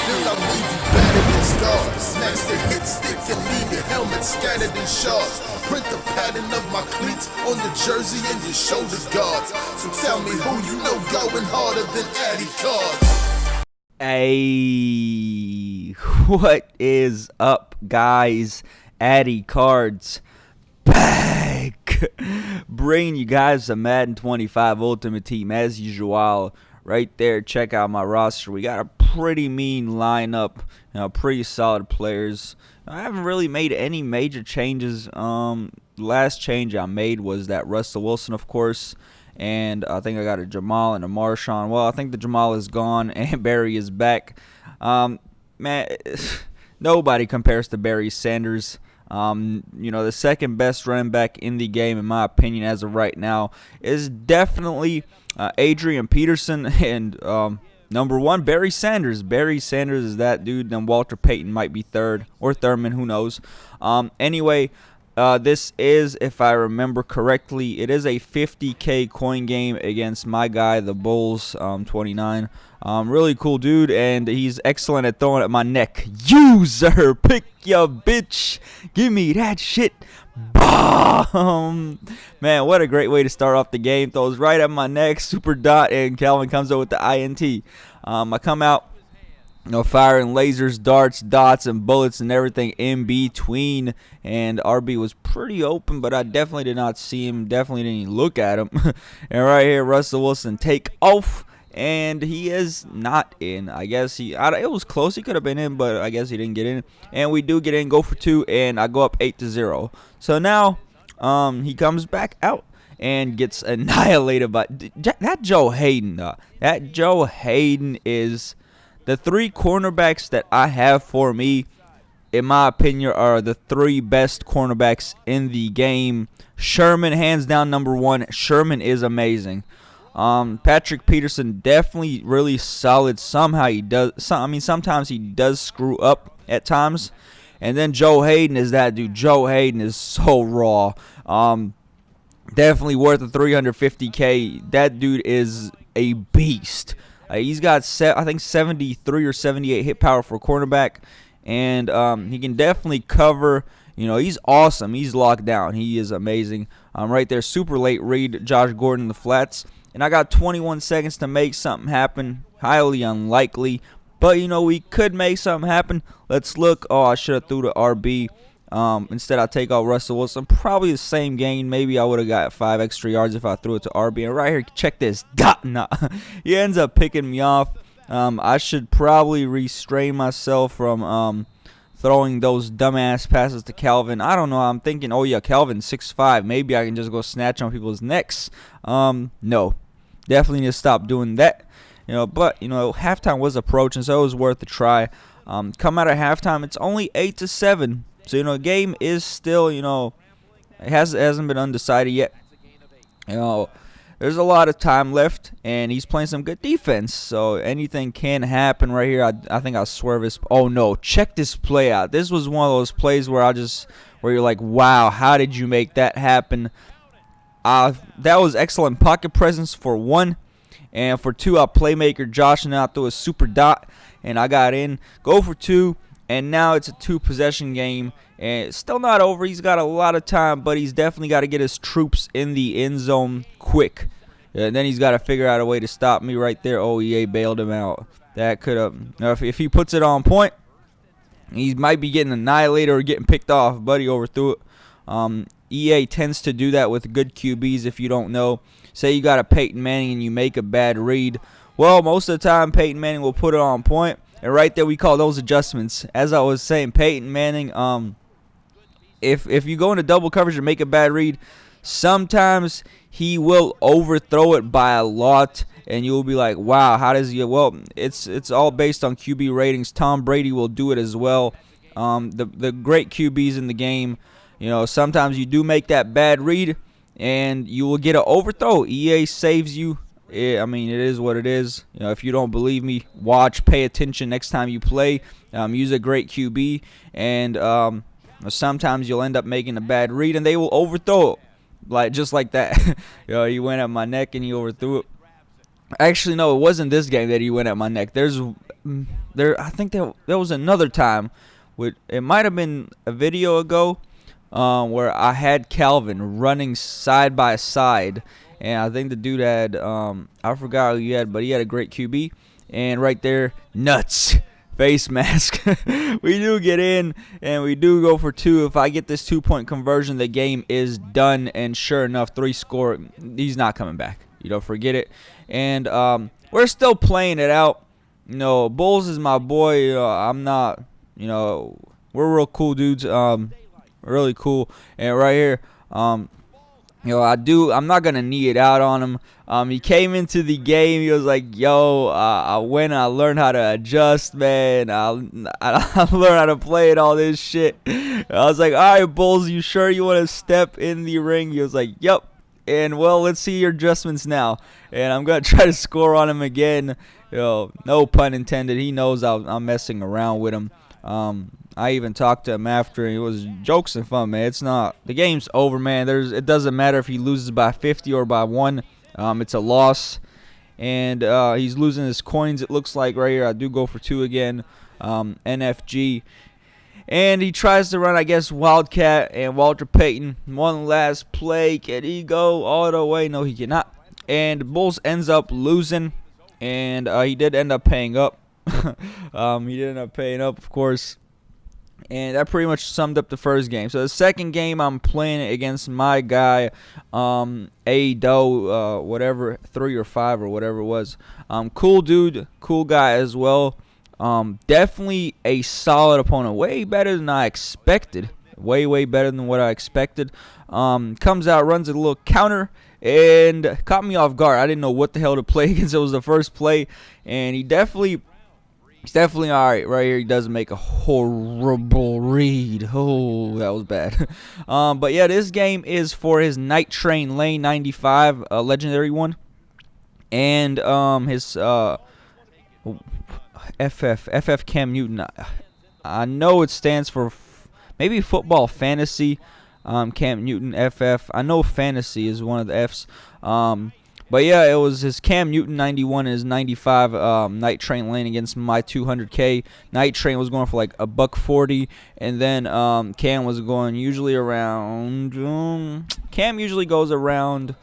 field, I leave you battered and scarred. Smash the hit stick and leave your helmet scattered in shards. Print the pattern of my cleats on the jersey and your shoulder guards. So tell me who you know going harder than ADIcArDs. Hey, what is up, guys? ADIcArDs back, bringing you guys a Madden 25 Ultimate Team as usual. Right there, check out my roster. We got a pretty mean lineup, pretty solid players. I haven't really made any major changes. Last change I made was that Russell Wilson, of course, and I think I got a Jamal and a Marshawn. Well, I think the Jamal is gone and Barry is back. Man, nobody compares to Barry Sanders. The second best running back in the game, in my opinion, as of right now, is definitely Adrian Peterson, and number one, Barry Sanders. Barry Sanders is that dude. Then Walter Payton might be third, or Thurman, who knows. Anyway, this is, if I remember correctly, it is a 50K coin game against my guy, the Bulls, 29. Really cool dude, and he's excellent at throwing at my neck. User, pick your bitch. Give me that shit. Bomb. Man, what a great way to start off the game. Throws right at my neck, super dot, and Calvin comes up with the INT. I come out, firing lasers, darts, dots, and bullets and everything in between. And RB was pretty open, but I definitely did not see him. Definitely didn't look at him. And right here, Russell Wilson take off. And he is not in. I guess it was close. He could have been in, but I guess he didn't get in. And we do get in, go for 2, and I go up 8-0. So now he comes back out and gets annihilated by that Joe Hayden. That Joe Hayden is the 3 cornerbacks that I have for me, in my opinion, are the 3 best cornerbacks in the game. Sherman, hands down, number 1. Sherman is amazing. Patrick Peterson, definitely really solid. Somehow he does. Sometimes he does screw up at times. And then Joe Hayden is that dude. Joe Hayden is so raw. Definitely worth the 350K. That dude is a beast. He's got I think 73 or 78 hit power for a cornerback, and he can definitely cover. He's awesome. He's locked down. He is amazing. Right there, super late read, Josh Gordon in the flats. And I got 21 seconds to make something happen. Highly unlikely. But, we could make something happen. Let's look. Oh, I should have threw the RB. Instead, I take out Russell Wilson. Probably the same gain. Maybe I would have got 5 extra yards if I threw it to RB. And right here, check this. Nah. He ends up picking me off. I should probably restrain myself from throwing those dumbass passes to Calvin. I don't know. I'm thinking, oh, yeah, Calvin's 6'5". Maybe I can just go snatch on people's necks. No. Definitely need to stop doing that. But halftime was approaching, so it was worth a try. Come out of halftime, it's only 8-7. So the game is still, it hasn't been undecided yet. There's a lot of time left, and he's playing some good defense. So anything can happen right here. I think I'll swerve this. Oh no! Check this play out. This was one of those plays where you're like, wow, how did you make that happen? That was excellent pocket presence for 1, and for 2, our playmaker Josh and I threw a super dot, and I got in. Go for 2, and now it's a 2-possession game, and it's still not over. He's got a lot of time, but he's definitely got to get his troops in the end zone quick. And then he's got to figure out a way to stop me right there. Oh, EA bailed him out. That could have. If he puts it on point, he might be getting annihilated or getting picked off. But he overthrew it. EA tends to do that with good QBs. If you don't know, say you got a Peyton Manning and you make a bad read. Well, most of the time Peyton Manning will put it on point. And right there, we call those adjustments. As I was saying, Peyton Manning, if you go into double coverage and make a bad read, sometimes he will overthrow it by a lot, and you'll be like, wow, how does he? Well, it's all based on QB ratings. Tom Brady will do it as well. The great QBs in the game, sometimes you do make that bad read, and you will get an overthrow. EA saves you. It is what it is. If you don't believe me, watch, pay attention next time you play. Use a great QB, and sometimes you'll end up making a bad read, and they will overthrow it, just like that. He went at my neck and he overthrew it. Actually, no, it wasn't this game that he went at my neck. There's I think there was another time, it might have been a video ago, where I had Calvin running side by side, and I think the dude had I forgot who he had, but he had a great QB, and right there, nuts. Face mask. We do get in, and we do go for 2. If I get this 2-point conversion, the game is done, and sure enough, 3 score. He's not coming back. Forget it. And we're still playing it out. Bulls is my boy. I'm not, we're real cool dudes. Really cool. And right here, I'm not gonna knee it out on him. He came into the game. He was like, "Yo, I learned how to adjust, man. I learned how to play it, all this shit." I was like, "All right, Bulls, you sure you want to step in the ring?" He was like, "Yep." And well, let's see your adjustments now. And I'm gonna try to score on him again. No pun intended. He knows I'm messing around with him. I even talked to him after. It was jokes and fun, man. The game's over, man. It doesn't matter if he loses by 50 or by 1. It's a loss. And he's losing his coins, it looks like, right here. I do go for 2 again. NFG. And he tries to run, I guess, Wildcat and Walter Payton. One last play. Can he go all the way? No, he cannot. And Bulls ends up losing. And he did end up paying up. He did end up paying up, of course. And that pretty much summed up the first game. So the second game, I'm playing against my guy, A-Do, whatever, 3 or 5 or whatever it was. Cool dude, cool guy as well. Definitely a solid opponent. Way better than I expected. Way better than what I expected. Comes out, runs a little counter, and caught me off guard. I didn't know what the hell to play against. It was the first play, and he's definitely all right here. He doesn't make a horrible read. Oh, that was bad. But yeah, this game is for his Night Train Lane 95, legendary one, and his FF Cam Newton. I know it stands for maybe Football Fantasy. Cam Newton FF. I know Fantasy is one of the Fs. But yeah, it was his Cam Newton 91 and his 95 Night Train Lane against my 200K. Night Train was going for like $140, and then Cam was going usually around. Cam usually goes around,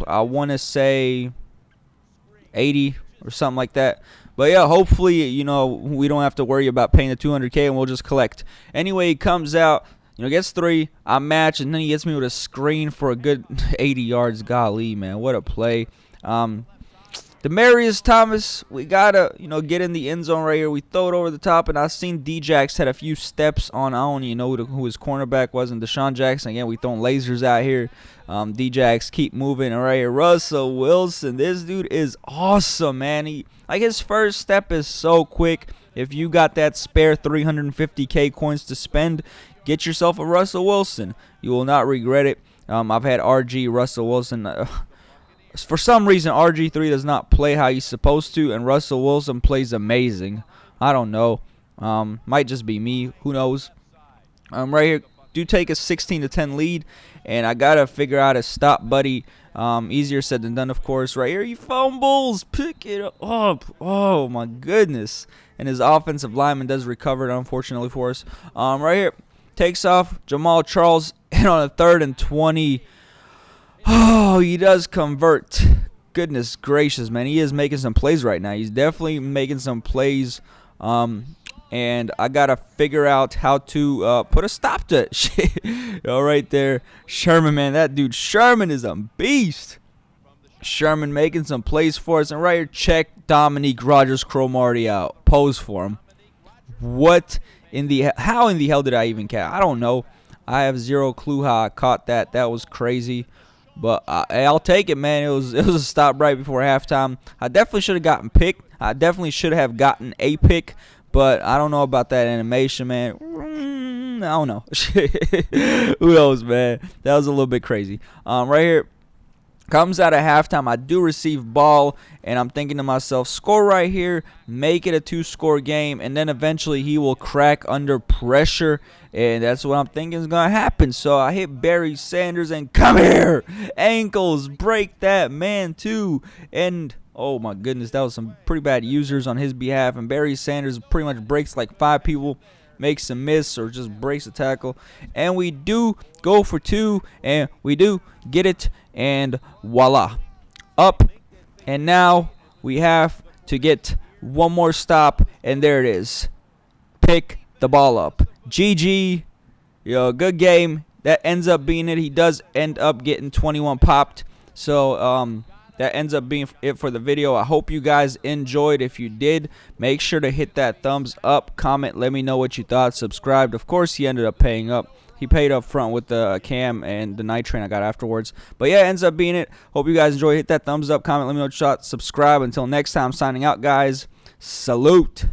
I want to say 80 or something like that. But yeah, hopefully we don't have to worry about paying the 200K, and we'll just collect. Anyway, he comes out. Gets 3, I match, and then he hits me with a screen for a good 80 yards. Golly, man, what a play. Demaryius Thomas, we got to, get in the end zone right here. We throw it over the top, and I seen D-Jax had a few steps on, I don't even know who his cornerback was, and Deshaun Jackson. Again, we throwing lasers out here. D-Jax keep moving, and right here, Russell Wilson. This dude is awesome, man. His first step is so quick. If you got that spare 350K coins to spend, get yourself a Russell Wilson. You will not regret it. I've had RG, Russell Wilson. For some reason, RG3 does not play how he's supposed to, and Russell Wilson plays amazing. I don't know. Might just be me. Who knows? Right here, do take a 16-10 lead, and I got to figure out a stop Buddy. Easier said than done, of course. Right here, he fumbles. Pick it up. Oh, my goodness. And his offensive lineman does recover it, unfortunately for us. Right here. Takes off Jamal Charles, and on a 3rd and 20, he does convert. Goodness gracious, man. He is making some plays right now. He's definitely making some plays, and I got to figure out how to put a stop to it. All right there. Sherman, man, that dude Sherman is a beast. Sherman making some plays for us, and right here, check Dominique Rodgers-Cromartie out. Pose for him. How in the hell did I even catch? I don't know. I have zero clue how I caught that. That was crazy. But I'll take it, man. It was a stop right before halftime. I definitely should have gotten picked. I definitely should have gotten a pick. But I don't know about that animation, man. I don't know. Who knows, man? That was a little bit crazy. Right here. Comes out of halftime, I do receive ball, and I'm thinking to myself, score right here, make it a 2-score game, and then eventually he will crack under pressure, and that's what I'm thinking is going to happen. So I hit Barry Sanders, and come here, ankles, break that man too, and Oh my goodness, that was some pretty bad users on his behalf. And Barry Sanders pretty much breaks like 5 people, makes a miss or just breaks a tackle. And we do go for 2, and we do get it, and voila. Up, and now we have to get one more stop, and there it is. Pick the ball up. GG. Good game. That ends up being it. He does end up getting 21 popped. So, that ends up being it for the video. I hope you guys enjoyed. If you did, make sure to hit that thumbs up, comment, let me know what you thought, subscribed. Of course, he ended up paying up. He paid up front with the cam and the night train I got afterwards. But yeah, it ends up being it. Hope you guys enjoy. Hit that thumbs up, comment, let me know what you thought, subscribe. Until next time, signing out, guys. Salute.